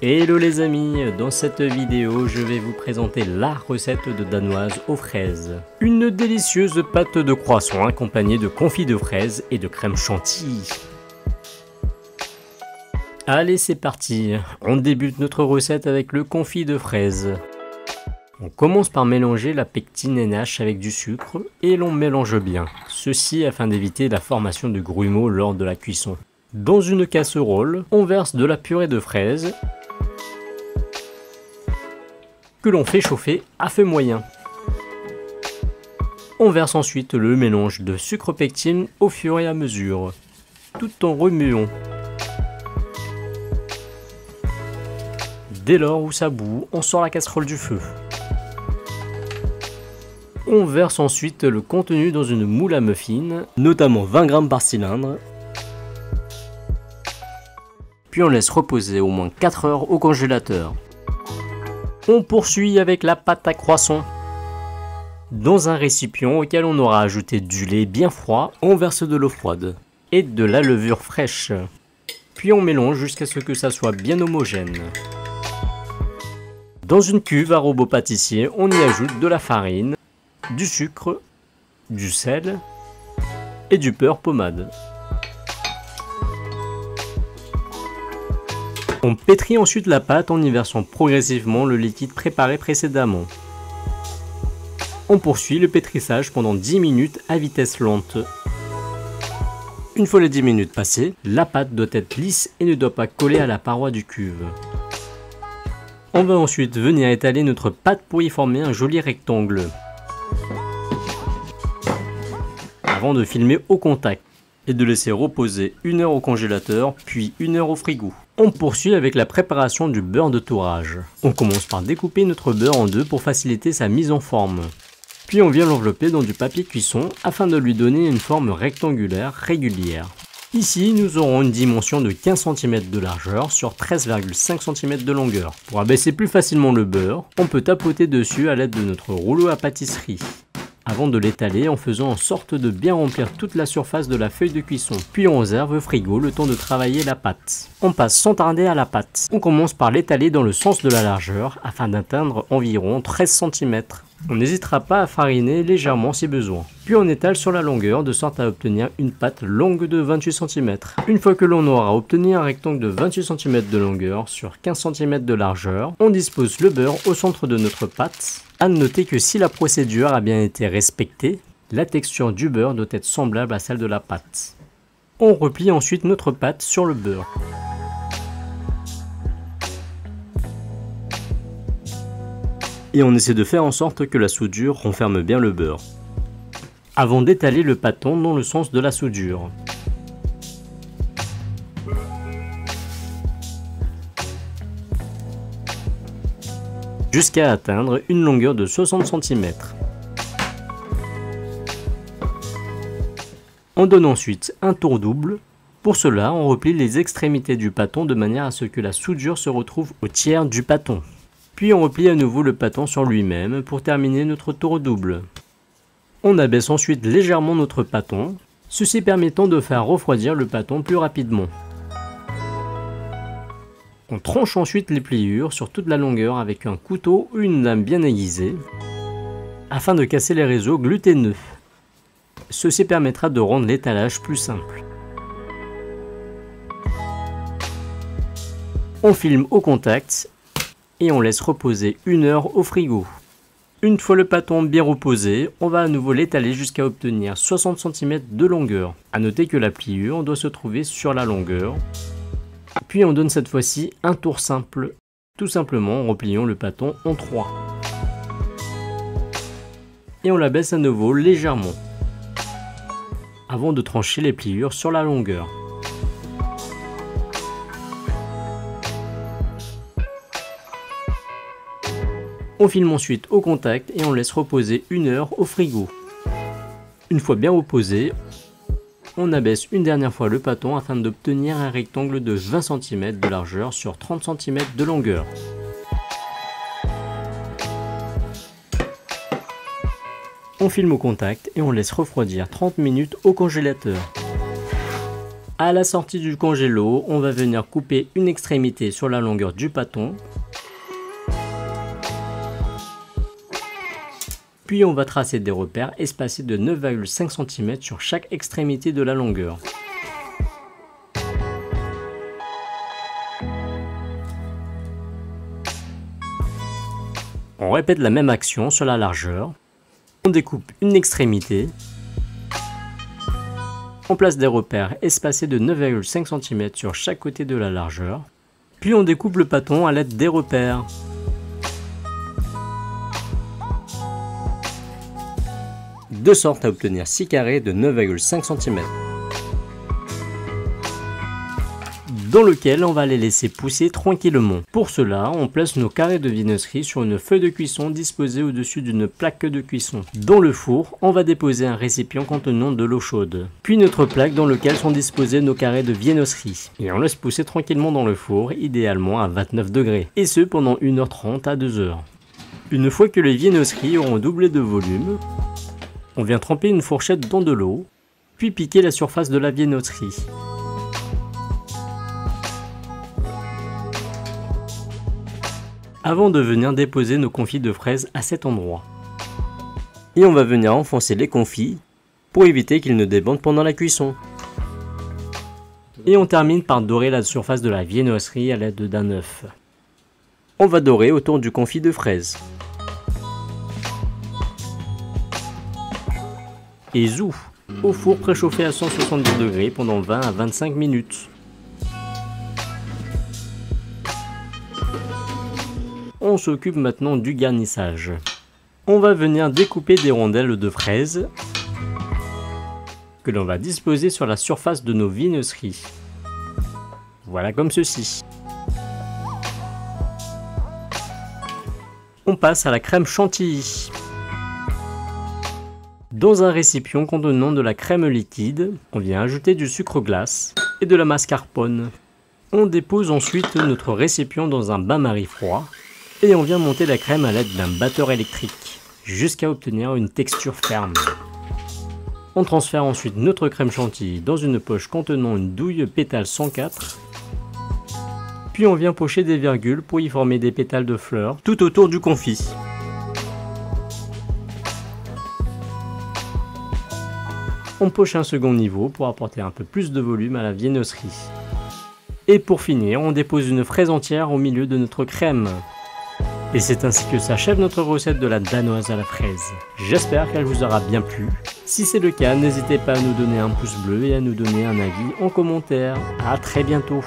Hello les amis, dans cette vidéo je vais vous présenter la recette de danoise aux fraises. Une délicieuse pâte de croissant accompagnée de confit de fraises et de crème chantilly. Allez c'est parti, on débute notre recette avec le confit de fraises. On commence par mélanger la pectine NH avec du sucre et l'on mélange bien, ceci afin d'éviter la formation de grumeaux lors de la cuisson. Dans une casserole, on verse de la purée de fraises que l'on fait chauffer à feu moyen. On verse ensuite le mélange de sucre pectine au fur et à mesure, tout en remuant. Dès lors où ça bout, on sort la casserole du feu. On verse ensuite le contenu dans une moule à muffins, notamment 20 g par cylindre. Puis on laisse reposer au moins 4 heures au congélateur. On poursuit avec la pâte à croissant. Dans un récipient auquel on aura ajouté du lait bien froid, on verse de l'eau froide et de la levure fraîche. Puis on mélange jusqu'à ce que ça soit bien homogène. Dans une cuve à robot pâtissier, on y ajoute de la farine, du sucre, du sel et du beurre pommade. On pétrit ensuite la pâte en y versant progressivement le liquide préparé précédemment. On poursuit le pétrissage pendant 10 minutes à vitesse lente. Une fois les 10 minutes passées, la pâte doit être lisse et ne doit pas coller à la paroi du cuve. On va ensuite venir étaler notre pâte pour y former un joli rectangle. Avant de filmer au contact et de laisser reposer 1 heure au congélateur puis 1 heure au frigo. On poursuit avec la préparation du beurre de tourage. On commence par découper notre beurre en deux pour faciliter sa mise en forme. Puis on vient l'envelopper dans du papier cuisson afin de lui donner une forme rectangulaire régulière. Ici, nous aurons une dimension de 15 cm de largeur sur 13,5 cm de longueur. Pour abaisser plus facilement le beurre, on peut tapoter dessus à l'aide de notre rouleau à pâtisserie, avant de l'étaler en faisant en sorte de bien remplir toute la surface de la feuille de cuisson. Puis on réserve au frigo le temps de travailler la pâte. On passe sans tarder à la pâte. On commence par l'étaler dans le sens de la largeur afin d'atteindre environ 13 cm. On n'hésitera pas à fariner légèrement si besoin. Puis on étale sur la longueur de sorte à obtenir une pâte longue de 28 cm. Une fois que l'on aura obtenu un rectangle de 28 cm de longueur sur 15 cm de largeur, on dispose le beurre au centre de notre pâte. À noter que si la procédure a bien été respectée, la texture du beurre doit être semblable à celle de la pâte. On replie ensuite notre pâte sur le beurre. Et on essaie de faire en sorte que la soudure renferme bien le beurre, avant d'étaler le pâton dans le sens de la soudure. Jusqu'à atteindre une longueur de 60 cm. On donne ensuite un tour double. Pour cela, on replie les extrémités du pâton de manière à ce que la soudure se retrouve au tiers du pâton. Puis on replie à nouveau le pâton sur lui-même pour terminer notre tour double. On abaisse ensuite légèrement notre pâton, ceci permettant de faire refroidir le pâton plus rapidement. On tranche ensuite les pliures sur toute la longueur avec un couteau ou une lame bien aiguisée, afin de casser les réseaux glutineux. Ceci permettra de rendre l'étalage plus simple. On filme au contact et on laisse reposer 1 heure au frigo. Une fois le pâton bien reposé, on va à nouveau l'étaler jusqu'à obtenir 60 cm de longueur. A noter que la pliure doit se trouver sur la longueur. Puis on donne cette fois-ci un tour simple, tout simplement en repliant le pâton en 3. Et on l'abaisse à nouveau légèrement, avant de trancher les pliures sur la longueur. On filme ensuite au contact et on laisse reposer 1 heure au frigo. Une fois bien reposé, on abaisse une dernière fois le pâton afin d'obtenir un rectangle de 20 cm de largeur sur 30 cm de longueur. On filme au contact et on laisse refroidir 30 minutes au congélateur. À la sortie du congélo, on va venir couper une extrémité sur la longueur du pâton. Puis on va tracer des repères espacés de 9,5 cm sur chaque extrémité de la longueur. On répète la même action sur la largeur. On découpe une extrémité. On place des repères espacés de 9,5 cm sur chaque côté de la largeur. Puis on découpe le pâton à l'aide des repères. De sorte à obtenir 6 carrés de 9,5 cm. Dans lequel on va les laisser pousser tranquillement. Pour cela, on place nos carrés de viennoiserie sur une feuille de cuisson disposée au-dessus d'une plaque de cuisson. Dans le four, on va déposer un récipient contenant de l'eau chaude. Puis notre plaque dans laquelle sont disposés nos carrés de viennoiserie. Et on laisse pousser tranquillement dans le four, idéalement à 29 degrés. Et ce pendant 1h30 à 2h. Une fois que les viennoiseries auront doublé de volume, on vient tremper une fourchette dans de l'eau, puis piquer la surface de la viennoiserie. Avant de venir déposer nos confits de fraises à cet endroit. Et on va venir enfoncer les confits pour éviter qu'ils ne débandent pendant la cuisson. Et on termine par dorer la surface de la viennoiserie à l'aide d'un œuf. On va dorer autour du confit de fraises. Et zou, au four préchauffé à 170 degrés pendant 20 à 25 minutes. On s'occupe maintenant du garnissage. On va venir découper des rondelles de fraises que l'on va disposer sur la surface de nos viennoiseries. Voilà comme ceci. On passe à la crème chantilly. Dans un récipient contenant de la crème liquide, on vient ajouter du sucre glace et de la mascarpone. On dépose ensuite notre récipient dans un bain-marie froid et on vient monter la crème à l'aide d'un batteur électrique jusqu'à obtenir une texture ferme. On transfère ensuite notre crème chantilly dans une poche contenant une douille pétale 104. Puis on vient pocher des virgules pour y former des pétales de fleurs tout autour du confit. On poche un second niveau pour apporter un peu plus de volume à la viennoiserie. Et pour finir, on dépose une fraise entière au milieu de notre crème. Et c'est ainsi que s'achève notre recette de la danoise à la fraise. J'espère qu'elle vous aura bien plu. Si c'est le cas, n'hésitez pas à nous donner un pouce bleu et à nous donner un avis en commentaire. À très bientôt.